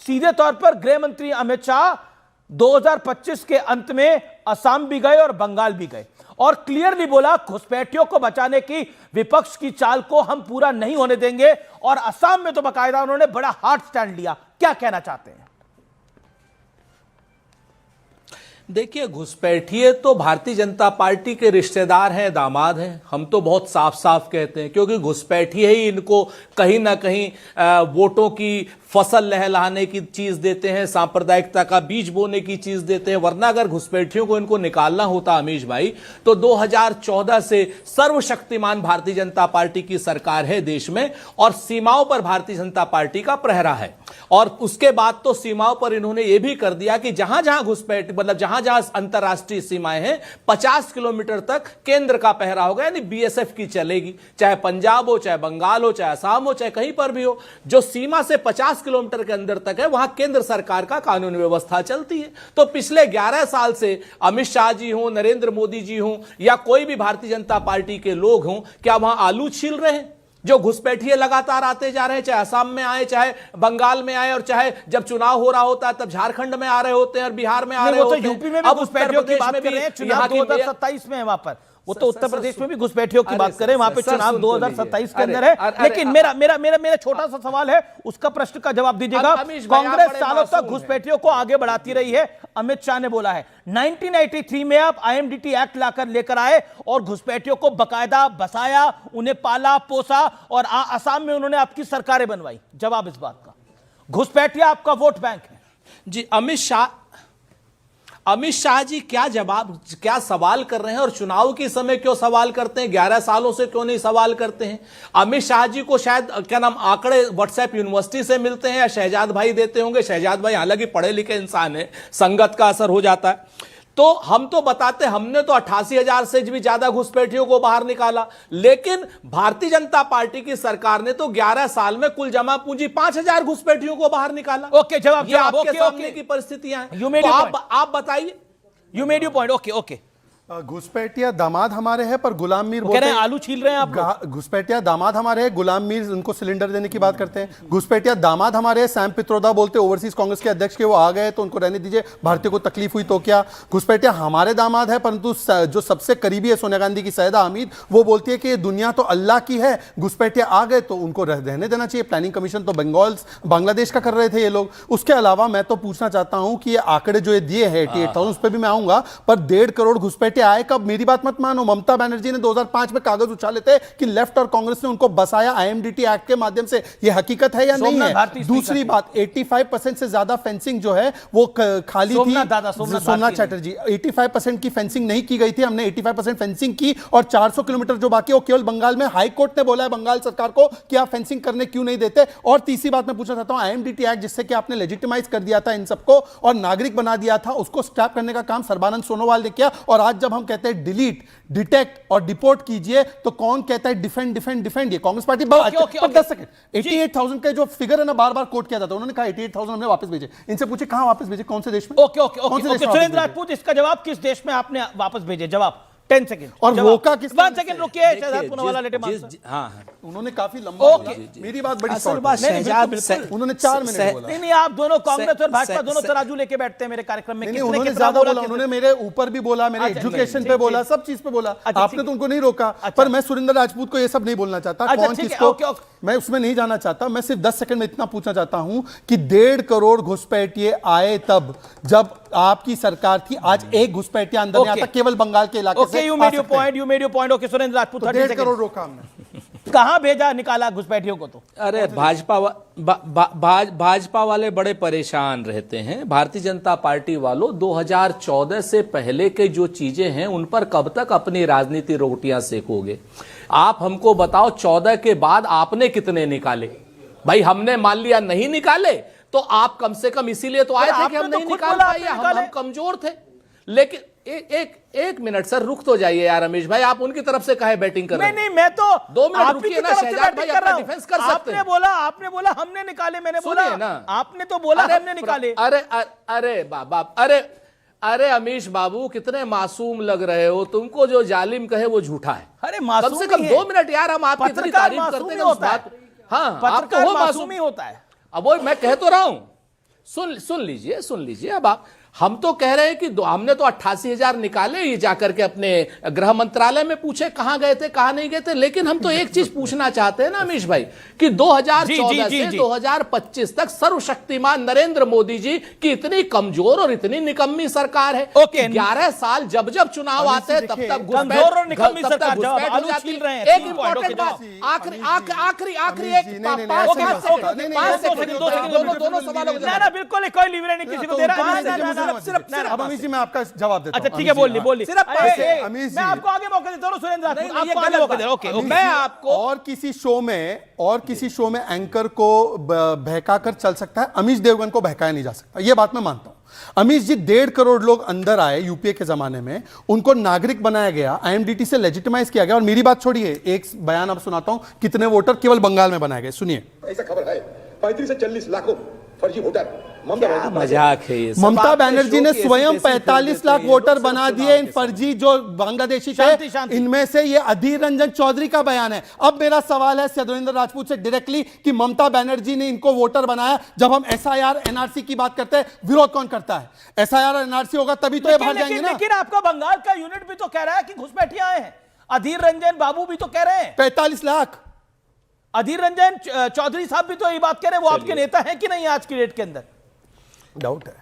सीधे तौर पर गृह मंत्री अमित शाह 2025 के अंत में असम भी गए और बंगाल भी गए और क्लियरली बोला घुसपैठियों को बचाने की विपक्ष की चाल को हम पूरा नहीं होने देंगे। और असम में तो बाकायदा उन्होंने बड़ा हार्ड स्टैंड लिया। क्या कहना चाहते हैं? देखिए, घुसपैठिए तो भारतीय जनता पार्टी के रिश्तेदार हैं, दामाद हैं। हम तो बहुत साफ साफ कहते हैं, क्योंकि घुसपैठिए ही इनको कहीं ना कहीं वोटों की फसल लहलहाने की चीज देते हैं, सांप्रदायिकता का बीज बोने की चीज देते हैं। वरना अगर घुसपैठियों को इनको निकालना होता अमीश भाई, तो 2014 से सर्वशक्तिमान भारतीय जनता पार्टी की सरकार है देश में और सीमाओं पर भारतीय जनता पार्टी का प्रहरा है। और उसके बाद तो सीमाओं पर इन्होंने यह भी कर दिया कि जहां जहां घुसपैठ मतलब जहां जहां अंतरराष्ट्रीय सीमाएं हैं 50 किलोमीटर तक केंद्र का पहरा होगा, यानी बीएसएफ की चलेगी। चाहे पंजाब हो, चाहे बंगाल हो, चाहे असम हो, चाहे कहीं पर भी हो, जो सीमा से 50 किलोमीटर के अंदर तक है वहां केंद्र सरकार का कानून व्यवस्था चलती है। तो पिछले 11 साल से अमित शाह जी हों, नरेंद्र मोदी जी हों या कोई भी भारतीय जनता पार्टी के लोग हों, क्या वहां आलू छील रहे हैं? जो घुसपैठिए लगातार आते जा रहे हैं, चाहे असम में आए, चाहे बंगाल में आए, और चाहे जब चुनाव हो रहा होता है तब झारखंड में आ रहे होते हैं और बिहार में आ रहे होते हैं। यूपी में भी घुसपैठियों की बात कर रहे हैं, चुनाव 2027 में है वहां पर। वो तो उत्तर प्रदेश में भी घुसपैठियों की बात करें, वहां पे चुनाव 2027 के अंदर है। लेकिन मेरा छोटा सा सवाल है, उसका प्रश्न का जवाब दीजिएगा। कांग्रेस सालों तक घुसपैठियों को आगे बढ़ाती रही है। अमित शाह ने बोला है 1983 में आप आईएमडीटी एक्ट लेकर आए और घुसपैठियों को बकायदा बसाया, उन्हें पाला पोसा और असम में उन्होंने आपकी सरकारें बनवाई। जवाब इस बात का, घुसपैठिया आपका वोट बैंक है। जी, अमित शाह जी क्या सवाल कर रहे हैं और चुनाव के समय क्यों सवाल करते हैं? 11 सालों से क्यों नहीं सवाल करते हैं? अमित शाह जी को शायद आंकड़े व्हाट्सएप यूनिवर्सिटी से मिलते हैं या शहजाद भाई देते होंगे। शहजाद भाई हालांकि पढ़े लिखे इंसान है, संगत का असर हो जाता है। तो हम तो बताते, हमने तो 88,000 से भी ज्यादा घुसपैठियों को बाहर निकाला, लेकिन भारतीय जनता पार्टी की सरकार ने तो 11 साल में कुल जमा पूंजी 5,000 घुसपैठियों को बाहर निकाला। ओके, जवाब आपके सामने की परिस्थितियां हैं, तो आप बताइए। You made you point. Okay, घुसपैठिया दामाद हमारे हैं पर गुलाम मीर बोलते हैं आलू छील रहे हैं आप। घुसपैठिया दामाद हमारे हैं, गुलाम मीर उनको सिलेंडर देने की बात करते हैं। घुसपैठिया दामाद हमारे हैं, सैम पित्रोदा बोलते ओवरसीज कांग्रेस के अध्यक्ष के, वो आ गए तो उनको रहने दीजिए, भारतीयों को तकलीफ हुई तो क्या। घुसपैठिया हमारे दामाद है, परंतु जो सबसे करीबी है सोनिया गांधी की, सैयदा हमीद, वो बोलती है कि दुनिया तो अल्लाह की है, घुसपैठिया आ गए तो उनको रहने देना चाहिए। प्लानिंग कमीशन तो बांग्लादेश का कर रहे थे ये लोग। उसके अलावा मैं तो पूछना चाहता हूं कि ये आंकड़े जो ये दिए हैं 88,000, उस पर भी मैं आऊंगा, पर 1.5 करोड़ घुसपैठिया आए कब? मेरी बात मत मानो। ममता बनर्जी ने 2005 में कागज उछाले थे कि लेफ्ट और कांग्रेस ने उनको बसाया आईएमडीटी एक्ट के माध्यम से। यह हकीकत है या नहीं है? दूसरी बात, 85% से ज्यादा फेंसिंग जो है वो खाली थी। सोमनाथ चैटर्जी, 85% की फेंसिंग नहीं की गई थी, हमने 85% फेंसिंग की और 400 किलोमीटर जो बाकी वो केवल बंगाल में। हाई कोर्ट ने बोला है बंगाल सरकार को कि आप फेंसिंग करने क्यों नहीं देते। और तीसरी बात मैं पूछना चाहता हूं, आईएमडीटी एक्ट जिससे कि आपने लेजिटिमाइज कर दिया था इन सबको और नागरिक बना दिया था, उसको स्टॉप करने का काम सर्बानंद सोनोवाल ने किया। और आज जब हम कहते हैं डिलीट, डिटेक्ट और डिपोर्ट कीजिए, तो कौन कहता है डिफेंड डिफेंड डिफेंड? ये कांग्रेस पार्टी। 10 सेकंड, 88,000 का जो फिगर है ना, बार बार कोट किया जाता है, उन्होंने कहा 88,000 हमने वापस भेजे। इनसे पूछे कहां वापस भेजे, कौन से देश में? सुरेंद्र राजपूत, इसका जवाब, किस देश में आपने वापस भेजे? जवाब 10 सेकंड। और वो का किस 1 सेकंड रुकिए, शहजाद पूनावाला लेटे मास्टर। हाँ, उन्होंने काफी लंबा बोला। मेरी बात बड़ी शॉर्ट है, उन्होंने 4 मिनट बोला। नहीं, आप दोनों कांग्रेस और भाजपा दोनों तराजू लेके बैठते हैं मेरे कार्यक्रम में। नहीं, उन्होंने ज्यादा बोला, उन्होंने मेरे ऊपर भी बोला, मेरे एजुकेशन पे बोला, सब चीज पे बोला। आपने तो उनको नहीं रोका। पर मैं सुरेंद्र राजपूत को ये सब नहीं बोलना चाहता, कौन किसको, मैं उसमें नहीं जाना चाहता। मैं सिर्फ 10 सेकंड में इतना पूछना चाहता हूं कि 1.5 करोड़ घुसपैठिए आए तब जब आपकी सरकार थी। आज एक घुसपैठिया अंदर नहीं आता, केवल बंगाल के इलाके से। You made your point. Okay, Surendra Rajput, 1.5 crore रोका हमने। कहां भेजा, निकाला घुसपैठियों को? तो अरे भाजपा वाले बड़े परेशान रहते हैं। भारतीय जनता पार्टी वालों, 2014 से पहले के जो चीजें हैं उन पर कब तक अपनी राजनीति रोटियां सेकोगे? आप हमको बताओ, 14 के बाद आपने कितने निकाले? भाई हमने मान लिया नहीं निकाले, तो आप कम से कम इसीलिए तो आए थे कि हम नहीं निकाल पाए, हम कमजोर थे। लेकिन एक मिनट सर, रुक तो जाइए यार रमेश भाई, आप उनकी तरफ से कहे बैटिंग कर रहे हैं? नहीं, मैं तो 2 मिनट रुकिए ना, शहजाद भाई अपना डिफेंस कर सकते हैं। आपने बोला हमने निकाले, मैंने बोला ना, आपने तो बोला हमने निकाले। अरे बाबा, अरे अमीश बाबू, कितने मासूम लग रहे हो। तुमको जो जालिम कहे वो झूठा है। अरे कम से कम 2 मिनट यार, हम आपकी इतनी तारीफ करते हैं उस बात। हाँ, आपको वो मासूम ही होता है। अब वो मैं कह तो रहा हूं, सुन लीजिए अब आप, हम तो कह रहे हैं कि हमने तो 88,000 निकाले, ये जाकर के अपने गृह मंत्रालय में पूछे कहां गए थे कहां नहीं गए थे। लेकिन हम तो एक चीज पूछना चाहते हैं ना अमीश भाई, कि 2014 से 2025 तक सर्वशक्तिमान नरेंद्र मोदी जी की इतनी कमजोर और इतनी निकम्मी सरकार है। 11 साल जब जब चुनाव आते हैं तब तक कमजोर और निकम्मी सरकार हो जाती है। एक इंपॉर्टेंट बात, आखिरी एक 5 सेकंड, दोनों सवालों को ना बिल्कुल कोई लीवरेज नहीं किसी को दे रहा है। अब अमीश जी मैं आपका जवाब देता हूं। अच्छा ठीक है, बोलिए अमीश मैं आपको आगे मौका देता हूं, सुरेंद्र राठौर आपको आगे मौका दे रहा हूं। ओके मैं आपको और किसी शो में एंकर को बहका कर चल सकता है, अमीश देवगन को बहकाया नहीं जा सकता, यह बात मैं मानता हूं। अमीश जी 1.5 करोड़ लोग अंदर आए यूपीए के जमाने में, उनको नागरिक बनाया गया, आईएमडीटी से लेजिटिमाइज किया गया। और मेरी बात छोड़िए, एक बयान अब सुनाता हूं कितने वोटर केवल बंगाल में बनाए गए, सुनिए। ऐसा खबर है 35 से 40 लाखों फर्जी वोटर मजाक है ये। ममता बनर्जी ने स्वयं 45 लाख वोटर बना दिए इन फर्जी जो बांग्लादेशी थे। इनमें से ये अधीर रंजन चौधरी का बयान है। अब मेरा सवाल है सुरेंद्र राजपूत से डायरेक्टली कि ममता बनर्जी ने इनको वोटर बनाया। जब हम एसआईआर एनआरसी की बात करते हैं, विरोध कौन करता है? एसआईआर एनआरसी होगा तभी तो ये बाहर जाएंगे ना। लेकिन आपका बंगाल का यूनिट भी तो कह रहा है कि घुसपैठिए आए हैं। अधीर रंजन बाबू भी तो कह रहे हैं 45 लाख। अधीर रंजन चौधरी साहब भी तो ये बात कह रहे हैं। वो आपके नेता हैं कि नहीं आज की डेट के अंदर? डाउट है।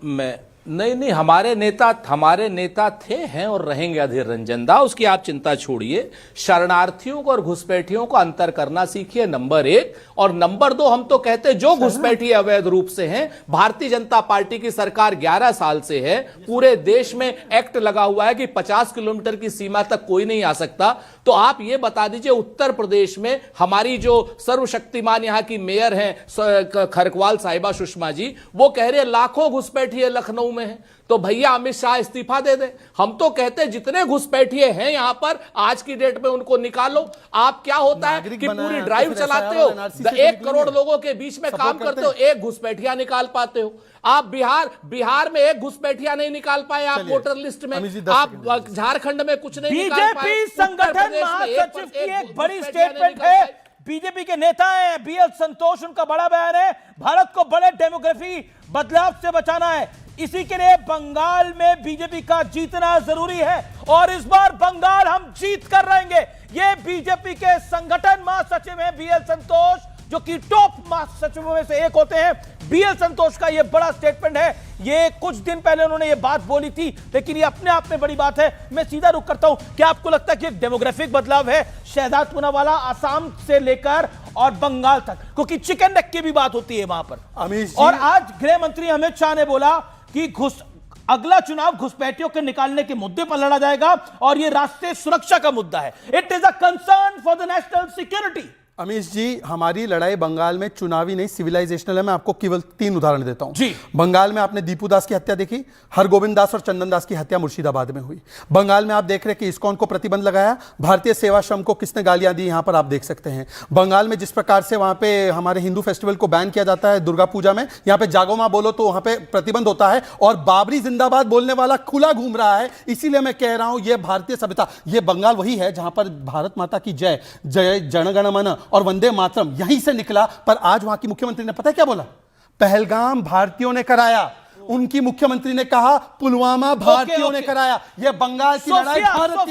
मैं नहीं, हमारे नेता थे, हैं और रहेंगे अधीर रंजन दा, उसकी आप चिंता छोड़िए। शरणार्थियों को और घुसपैठियों को अंतर करना सीखिए, नंबर 1। और नंबर 2, हम तो कहते हैं जो घुसपैठी अवैध रूप से हैं, भारतीय जनता पार्टी की सरकार 11 साल से है, पूरे देश में एक्ट लगा हुआ है कि 50 किलोमीटर की सीमा तक कोई नहीं आ सकता। तो आप ये बता दीजिए, उत्तर प्रदेश में हमारी जो सर्वशक्तिमान यहां की मेयर हैं खरकवाल साहिबा सुषमा जी, वो कह रहे हैं लाखों घुसपैठिए लखनऊ में है। तो भैया अमित शाह इस्तीफा दे दे। हम तो कहते हैं जितने घुसपैठिए हैं यहां पर आज की डेट में उनको निकालो। आप क्या होता है कि पूरी ड्राइव चलाते हो, 1 करोड़ लोगों के बीच में काम करते हो, एक घुसपैठिया निकाल पाते हो। आप बिहार में एक घुसपैठिया नहीं निकाल पाए आप वोटर लिस्ट में। आप झारखंड में कुछ नहीं निकाल पाए। बीजेपी संगठन महासचिव की एक बड़ी स्टेटमेंट है। बीजेपी के नेता हैं बीएल संतोष, उनका बड़ा बयान है, भारत को बड़े डेमोग्राफी बदलाव से बचाना है। इसी के लिए बंगाल में बीजेपी का जीतना जरूरी है और इस बार बंगाल हम जीत कर रहेंगे। ये बीजेपी के संगठन महासचिव हैं बीएल संतोष, जो कि टॉप महासचिवों में से एक होते हैं। बीएल संतोष का ये बड़ा स्टेटमेंट है। ये कुछ दिन पहले उन्होंने ये बात बोली थी, लेकिन ये अपने आप में बड़ी बात है। मैं सीधा रुख करता हूं, क्या आपको लगता है कि डेमोग्राफिक बदलाव है शहजाद पूनावाला आसाम से लेकर और बंगाल तक? क्योंकि चिकन नेक की भी बात होती है वहां पर। और आज गृह मंत्री अमित शाह ने बोला कि अगला चुनाव घुसपैठियों के निकालने के मुद्दे पर लड़ा जाएगा और यह राष्ट्रीय सुरक्षा का मुद्दा है। It is a concern for the national security. Amish ji, हमारी लड़ाई बंगाल में चुनावी नहीं सिविलाइजेशनल है। मैं आपको केवल 3 उदाहरण देता हूं जी। बंगाल में आपने दीपू दास की हत्या देखी, हरगोविंद दास और चंदन दास की हत्या मुर्शिदाबाद में हुई। बंगाल में आप देख रहे हैं कि इस्कॉन को प्रतिबंध लगाया, भारतीय सेवाश्रम को किसने गालियां दी, यहां पर आप देख सकते हैं। बंगाल में जिस प्रकार से वहां पे हमारे हिंदू फेस्टिवल को बैन किया जाता है दुर्गा पूजा में, यहां पे जागो मां बोलो तो वहां पे प्रतिबंध होता है और बाबरी जिंदाबाद बोलने वाला खुला घूम रहा है। इसीलिए मैं कह रहा हूं यह भारतीय सभ्यता, यह बंगाल वही है जहां पर भारत माता की जय जय जनगण मन और वंदे मातरम यहीं से निकला। पर आज वहां की मुख्यमंत्री ने पता है क्या बोला? पहलगाम भारतीयों ने कराया। उनकी मुख्यमंत्री ने कहा पुलवामा भारतीयों ने कराया। यह बंगाल की लड़ाई भारत